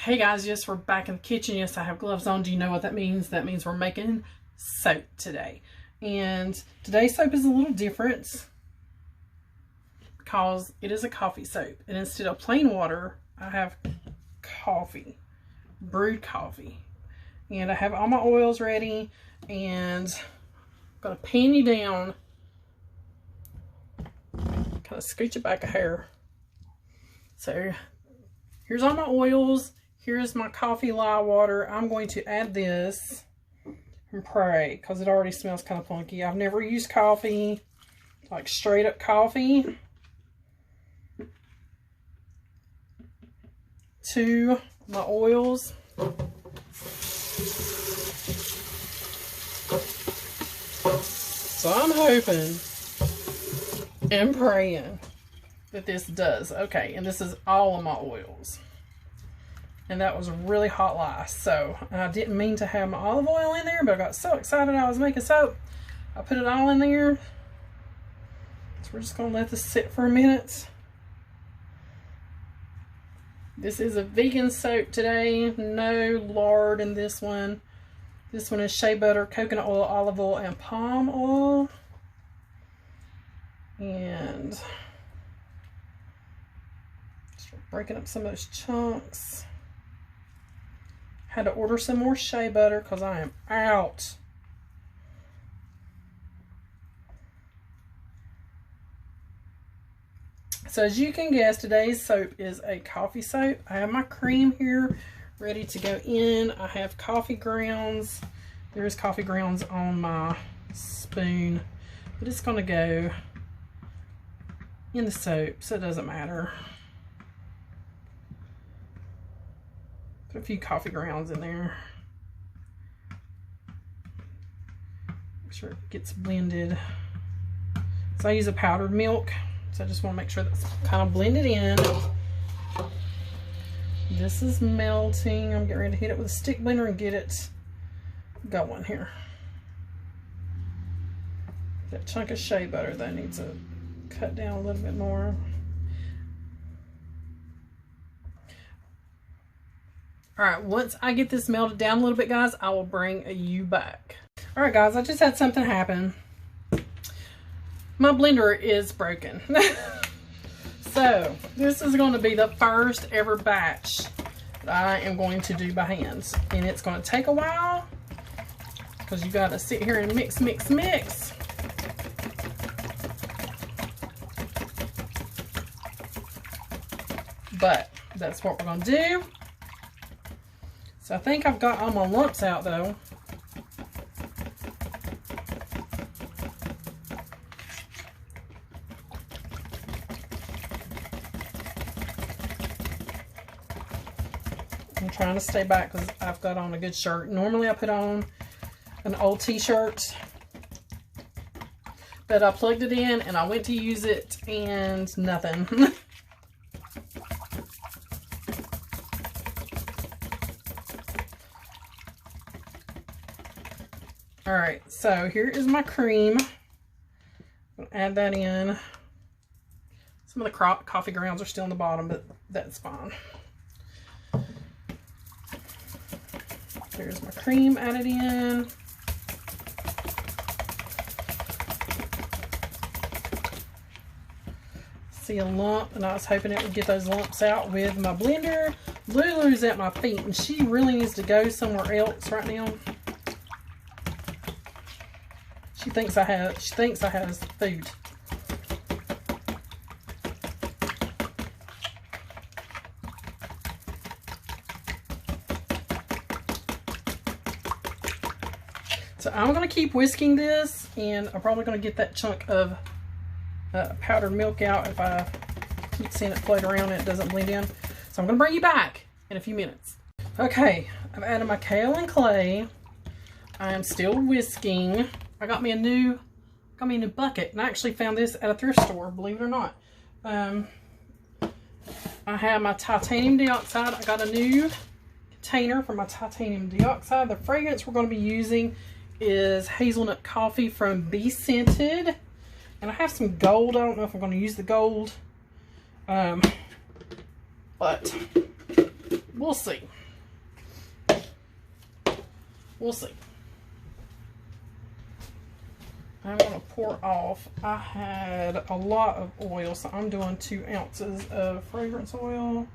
Hey guys, yes, we're back in the kitchen. Yes, I have gloves on. Do you know what that means? That means we're making soap today. And today's soap is a little different because it is a coffee soap. And instead of plain water, I have coffee, brewed coffee. And I have all my oils ready, and I'm going to pan you down, kind of scooch it back a hair. So here's all my oils. Here's my coffee lye water. I'm going to add this and pray because it already smells kind of funky. I've never used coffee, like straight up coffee, to my oils. So I'm hoping and praying that this does. Okay, and this is all of my oils. And that was a really hot lye. So I didn't mean to have my olive oil in there, but I got so excited I was making soap. I put it all in there. So we're just going to let this sit for a minute. This is a vegan soap today. No lard in this one. This one is shea butter, coconut oil, olive oil, and palm oil. And start breaking up some of those chunks. Had to order some more shea butter because I am out. So as you can guess, today's soap is a coffee soap. I have my cream here ready to go in. I have coffee grounds. There's coffee grounds on my spoon, but it's going to go in the soap, so it doesn't matter. Put a few coffee grounds in there. Make sure it gets blended. So I use a powdered milk, so I just want to make sure that's kind of blended in. This is melting. I'm getting ready to hit it with a stick blender and get it going here. That chunk of shea butter that needs to cut down a little bit more. Alright, once I get this melted down a little bit, guys, I will bring you back. Alright, guys, I just had something happen. My blender is broken. So, this is going to be the first ever batch that I am going to do by hand. And it's going to take a while because you got to sit here and mix, mix, mix. But that's what we're going to do. So I think I've got all my lumps out though. I'm trying to stay back because I've got on a good shirt. Normally I put on an old t-shirt, but I plugged it in and I went to use it and nothing. Alright, so here is my cream. I'm going to add that in. Some of the coffee grounds are still in the bottom, but that's fine. There's my cream added in. See a lump, and I was hoping it would get those lumps out with my blender. Lulu's at my feet, and she really needs to go somewhere else right now. She thinks I have food. So I'm going to keep whisking this, and I'm probably going to get that chunk of powdered milk out if I keep seeing it float around and it doesn't blend in. So I'm going to bring you back in a few minutes. Okay, I've added my kale and clay. I am still whisking. I got me a new bucket, and I actually found this at a thrift store, believe it or not. I have my titanium dioxide. I got a new container for my titanium dioxide. The fragrance we're going to be using is Hazelnut Coffee from Be Scented. And I have some gold. I don't know if I'm going to use the gold. But we'll see. We'll see. I'm going to pour off. I had a lot of oil, so I'm doing 2 ounces of fragrance oil.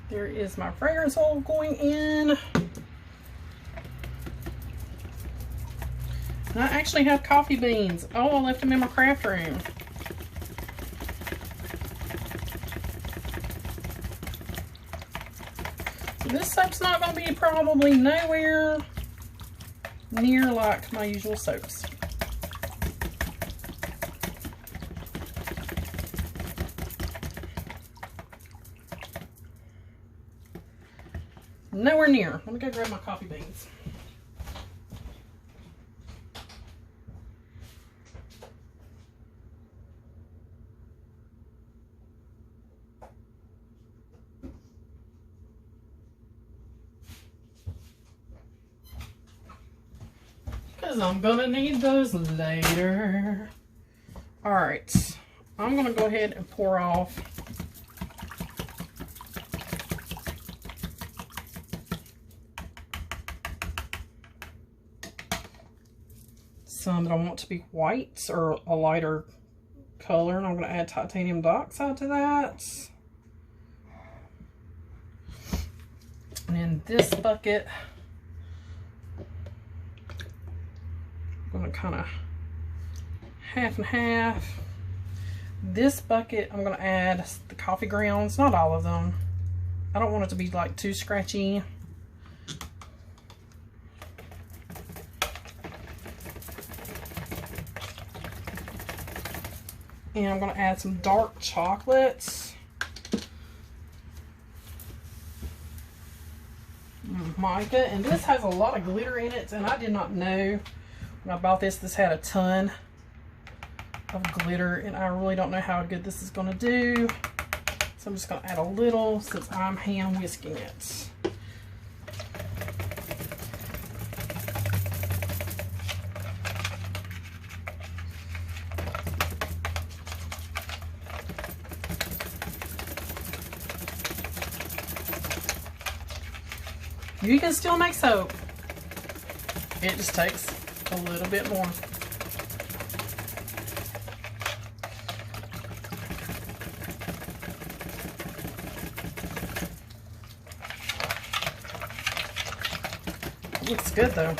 There is my fragrance oil going in. And I actually have coffee beans. Oh, I left them in my craft room. So this soap's not going to be probably nowhere near like my usual soaps. Nowhere near. Let me go grab my coffee beans. Because I'm going to need those later. Alright. I'm going to go ahead and pour off some that I want to be white or a lighter color, and I'm going to add titanium dioxide to that. And in this bucket, I'm going to kind of half and half. This bucket, I'm going to add the coffee grounds, not all of them. I don't want it to be like too scratchy. And I'm going to add some dark chocolates. Mica. And this has a lot of glitter in it. And I did not know when I bought this, this had a ton of glitter. And I really don't know how good this is going to do. So I'm just going to add a little since I'm hand whisking it. You can still make soap. It just takes a little bit more. Looks good though.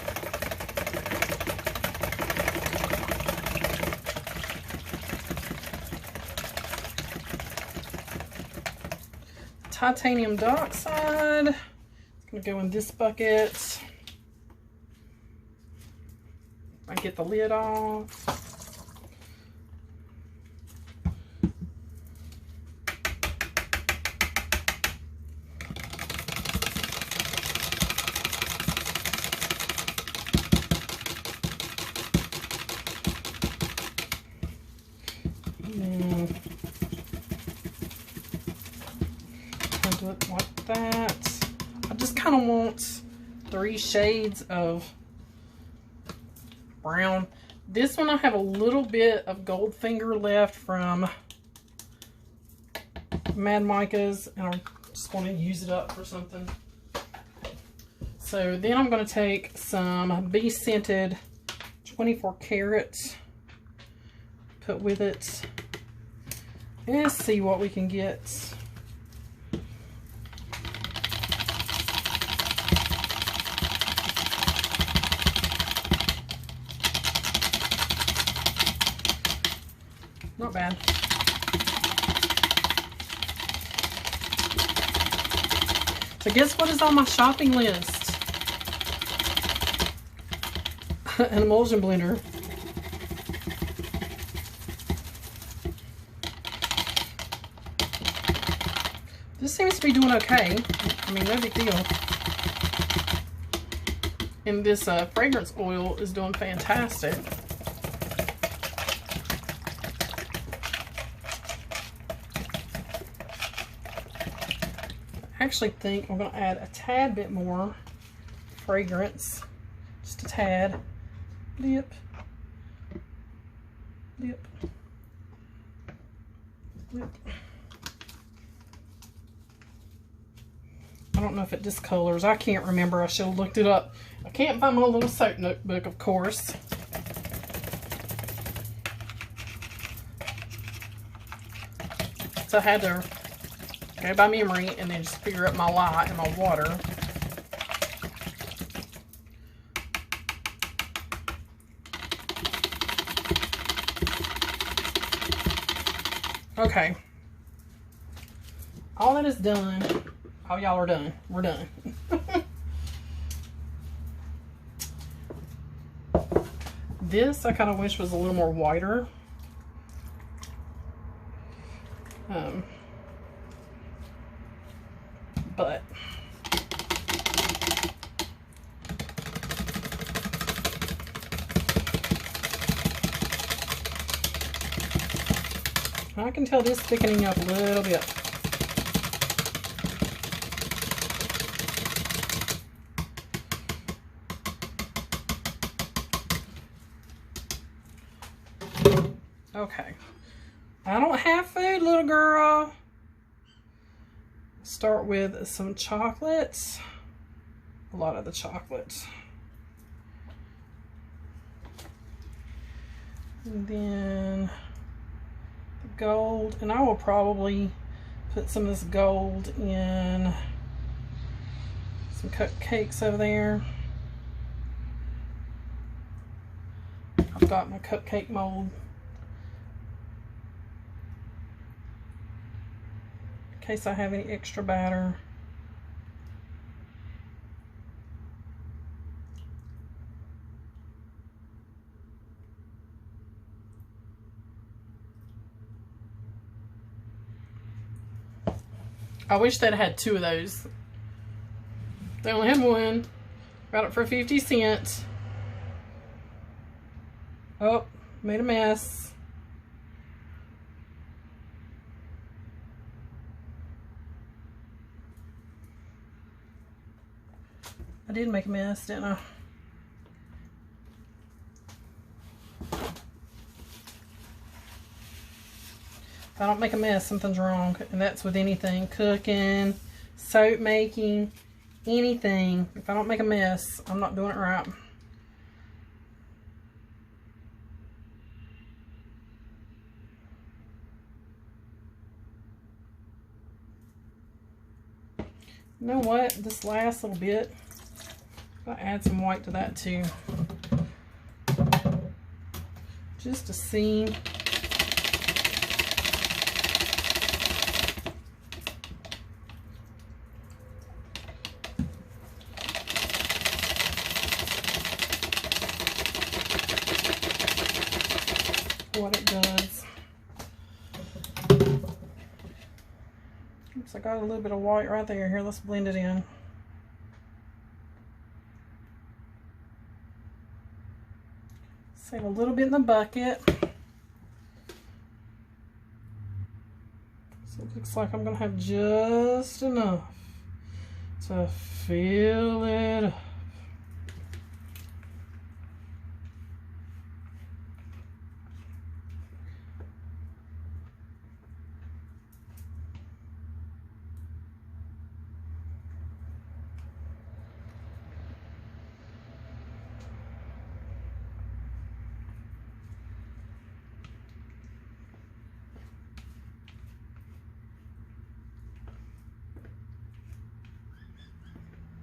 Titanium dioxide. I'm gonna go in this bucket. I get the lid off. And I'll do it like that. I just kind of want 3 shades of brown. This one I have a little bit of Goldfinger left from Mad Micas, and I'm just going to use it up for something. So then I'm going to take some Bee Scented 24 karat, put with it, and see what we can get. Not bad. So guess what is on my shopping list? An emulsion blender. This seems to be doing okay. I mean, no big deal. And this fragrance oil is doing fantastic. I actually think I'm going to add a tad bit more fragrance. Just a tad. Dip. Dip. Dip. I don't know if it discolors. I can't remember. I should have looked it up. I can't find my little soap notebook, of course. So I had to go by memory and then just figure out my lye and my water. Okay. All that is done. All y'all are done. We're done. This I kind of wish was a little more whiter. But I can tell this thickening up a little bit. Okay. I don't have food, little girl. Start with some chocolates. A lot of the chocolates. And then the gold. And I will probably put some of this gold in some cupcakes over there. I've got my cupcake mold. In case I have any extra batter. I wish they'd had two of those. They only had one. Got it for 50 cents. Oh, made a mess. I did make a mess, didn't I? If I don't make a mess, something's wrong. And that's with anything. Cooking, soap making, anything. If I don't make a mess, I'm not doing it right. You know what? This last little bit, I'll add some white to that too. Just to see. What it does. Oops, I got a little bit of white right there. Here, let's blend it in. Save a little bit in the bucket. So it looks like I'm going to have just enough to fill it up.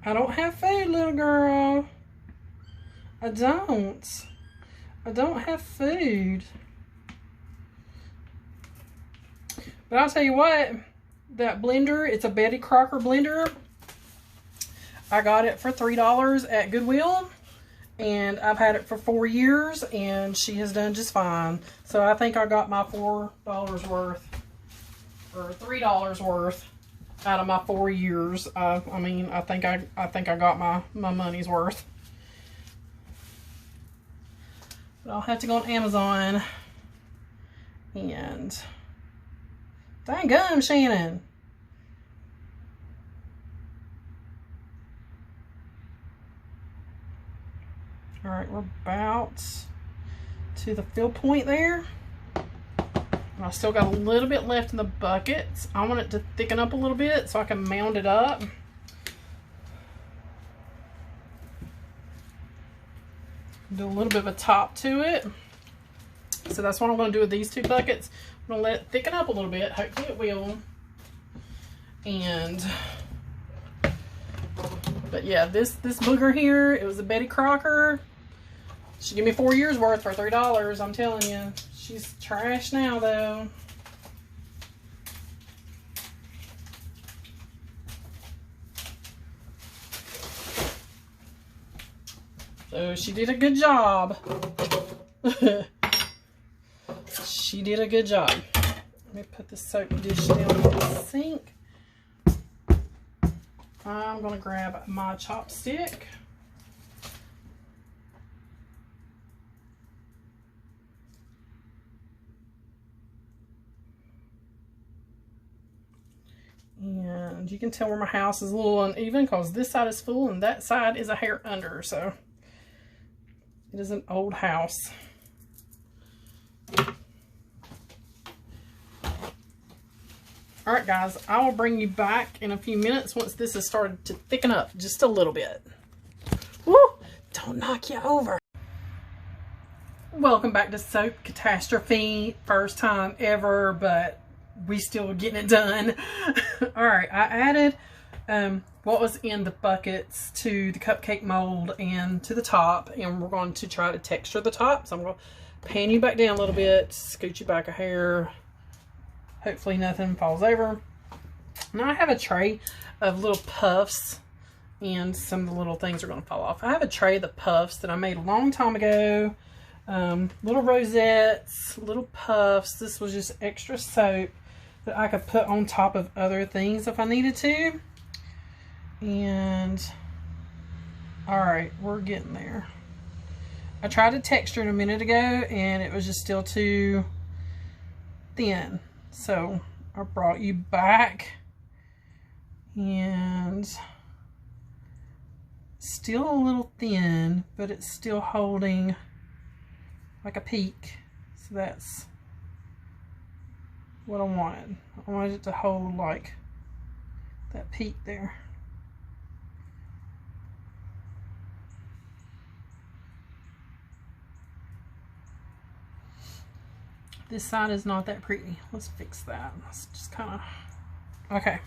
I don't have food, little girl. I don't. I don't have food. But I'll tell you what, that blender, it's a Betty Crocker blender. I got it for $3 at Goodwill. And I've had it for 4 years, and she has done just fine. So I think I got my $4 worth, or $3 worth out of my 4 years. I mean, I think I got my money's worth. But I'll have to go on Amazon and dang gum, Shannon. All right, we're about to the fill point there. And I still got a little bit left in the buckets. I want it to thicken up a little bit so I can mound it up. Do a little bit of a top to it. So that's what I'm going to do with these two buckets. I'm going to let it thicken up a little bit. Hopefully it will. And, but yeah, this booger here, it was a Betty Crocker. She gave me 4 years worth for $3. I'm telling you. She's trash now though. So she did a good job. She did a good job. Let me put the soap dish down in the sink. I'm going to grab my chopstick. And you can tell where my house is a little uneven because this side is full and that side is a hair under. So it is an old house. All right, guys, I will bring you back in a few minutes once this has started to thicken up just a little bit. Woo! Don't knock you over. Welcome back to Soap Catastrophe. First time ever, but we still getting it done. All right, I added what was in the buckets to the cupcake mold and to the top, and we're going to try to texture the top. So I'm going to pan you back down a little bit, scoot you back a hair. Hopefully nothing falls over. Now I have a tray of little puffs, and some of the little things are going to fall off. I have a tray of the puffs that I made a long time ago. Little rosettes, little puffs. This was just extra soap that I could put on top of other things if I needed to. And all right, we're getting there. I tried to texture it a minute ago and it was just still too thin. So I brought you back, and still a little thin, but it's still holding like a peak. So that's what I wanted. I wanted it to hold like that peak there. This side is not that pretty. Let's fix that. Let's just kind of... Okay.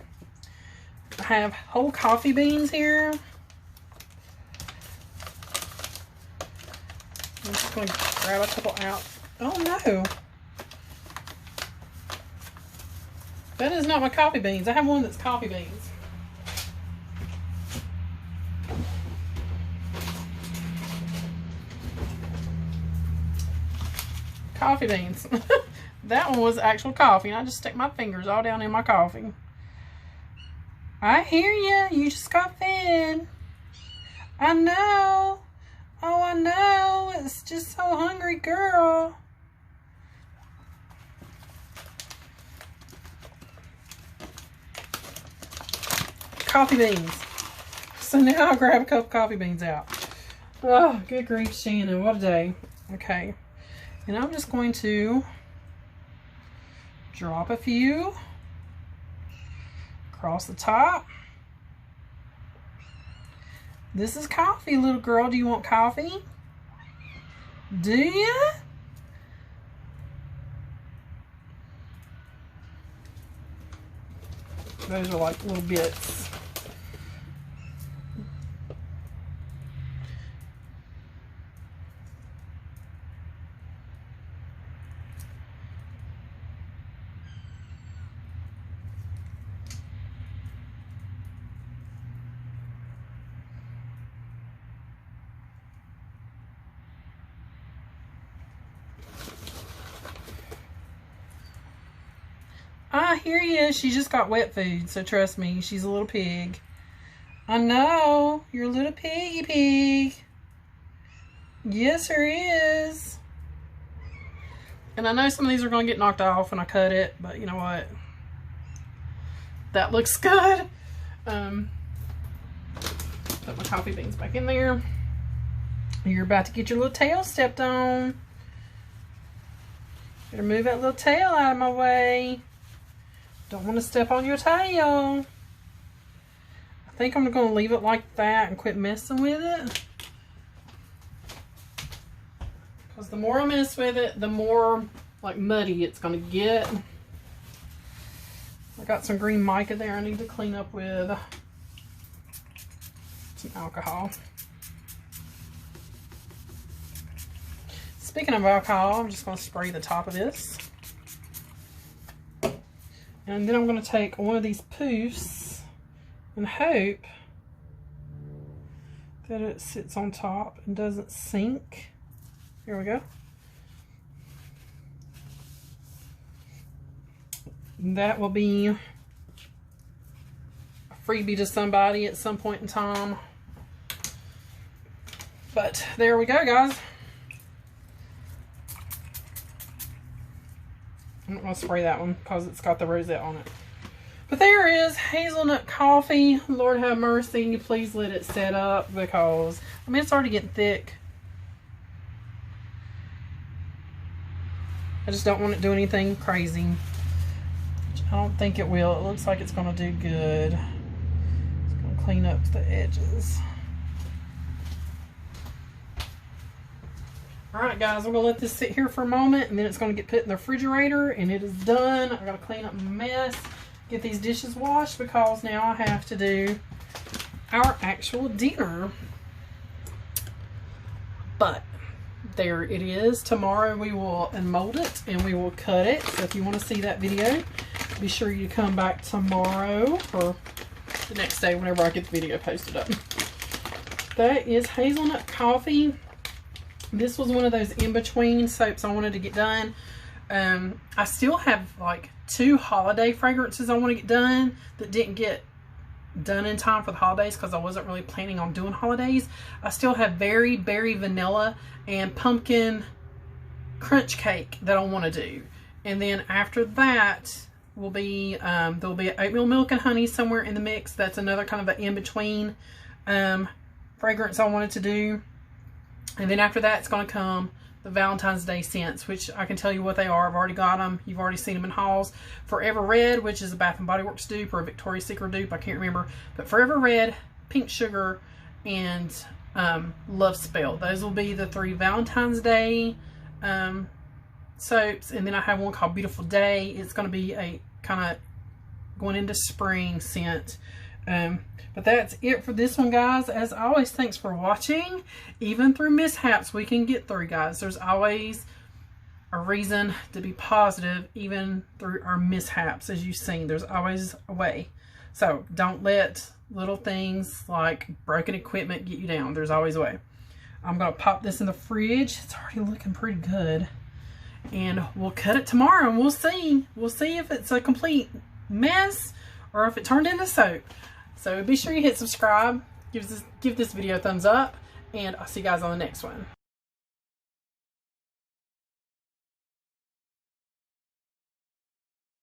I have whole coffee beans here. I'm just going to grab a couple out. Oh no. That is not my coffee beans. I have one that's coffee beans. Coffee beans. That one was actual coffee, and I just stick my fingers all down in my coffee. I hear you. You just got fed. I know. Oh, I know. It's just so hungry, girl. Coffee beans. So now I'll grab a couple coffee beans out. Oh, good grief, Shannon. What a day. Okay. And I'm just going to drop a few across the top. This is coffee, little girl. Do you want coffee? Do you? Those are like little bits. I hear you. She just got wet food, so trust me, she's a little pig. I know. You're a little piggy pig. Yes, there is. And I know some of these are going to get knocked off when I cut it, but you know what? That looks good. Put my coffee beans back in there. You're about to get your little tail stepped on. Better move that little tail out of my way. Don't want to step on your tail. I think I'm going to leave it like that and quit messing with it. Because the more I mess with it, the more like muddy it's going to get. I got some green mica there I need to clean up with some alcohol. Speaking of alcohol, I'm just going to spray the top of this. And then I'm going to take one of these poofs and hope that it sits on top and doesn't sink. Here we go. That will be a freebie to somebody at some point in time. But there we go, guys. I'm not going to spray that one because it's got the rosette on it. But there is hazelnut coffee. Lord have mercy. Please let it set up because, I mean, it's already getting thick. I just don't want it to do anything crazy. I don't think it will. It looks like it's going to do good. It's going to clean up the edges. Alright guys, we're going to let this sit here for a moment and then it's going to get put in the refrigerator and it is done. I've got to clean up my mess, get these dishes washed because now I have to do our actual dinner. But there it is. Tomorrow we will unmold it and we will cut it. So if you want to see that video, be sure you come back tomorrow or the next day whenever I get the video posted up. That is hazelnut coffee. This was one of those in-between soaps I wanted to get done. I still have like 2 holiday fragrances I want to get done that didn't get done in time for the holidays because I wasn't really planning on doing holidays. I still have berry vanilla and pumpkin crunch cake that I want to do. And then after that will be, there'll be oatmeal milk and honey somewhere in the mix. That's another kind of an in-between fragrance I wanted to do. And then after that, it's going to come the Valentine's Day scents, which I can tell you what they are. I've already got them. You've already seen them in hauls. Forever Red, which is a Bath & Body Works dupe or a Victoria's Secret dupe. I can't remember. But Forever Red, Pink Sugar, and Love Spell. Those will be the 3 Valentine's Day soaps. And then I have one called Beautiful Day. It's going to be a kind of going into spring scent. But that's it for this one, guys. As always, thanks for watching. Even through mishaps, we can get through, guys. There's always a reason to be positive, even through our mishaps. As you've seen, there's always a way. So don't let little things like broken equipment get you down. There's always a way. I'm going to pop this in the fridge. It's already looking pretty good. And we'll cut it tomorrow and we'll see. We'll see if it's a complete mess or if it turned into soap. So be sure you hit subscribe, give this video a thumbs up, and I'll see you guys on the next one.